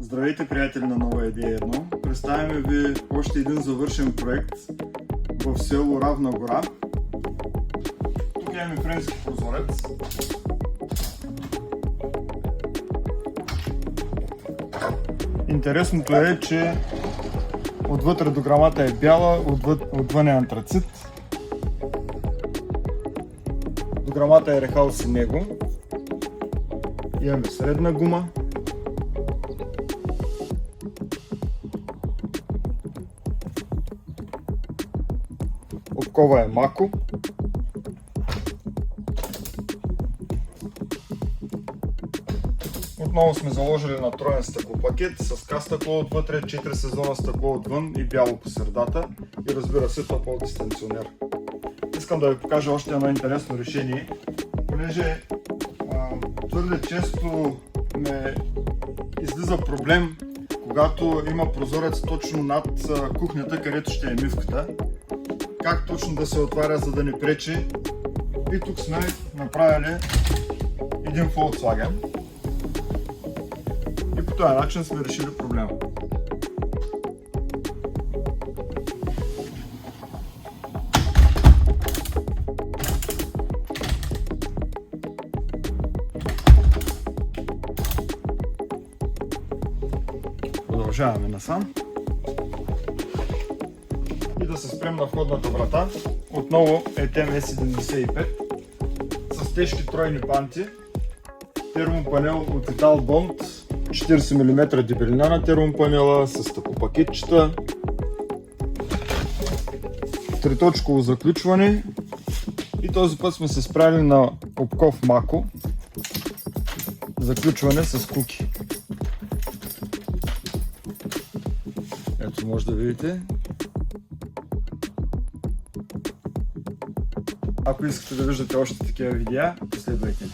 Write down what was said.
Здравейте, приятели на Нова идея 1. Представяме ви още един завършен проект в село Равна гора. Тук имаме френски прозорец. Интересното е, че отвътре дограмата е бяла, отвън е антрацит. Дограмата е рехал си него. Имаме средна гума. Обкова е мако. Отново сме заложили на троен стъклопакет с кастъкло отвътре, 4 сезона стъкло отвън и бяло по средата и разбира се топъл дистанционер. Искам да ви покажа още едно интересно решение, понеже твърде често ме излиза проблем, когато има прозорец точно над кухнята, където ще е мивката. Как точно да се отваря, за да не пречи. И тук сме направили един Volkswagen. И по този начин сме решили проблема. Продължаваме насам. И да се спрем на входната врата. Отново е TM75 с тежки тройни панти. Термопанел от Italbond, 40 мм дебелина на термопанела с стъклопакетчета. Триточково заключване. И този път сме се справили на обков мако. Заключване с куки. Ето може да видите. Ако искате да виждате още такива видеа, последвайте.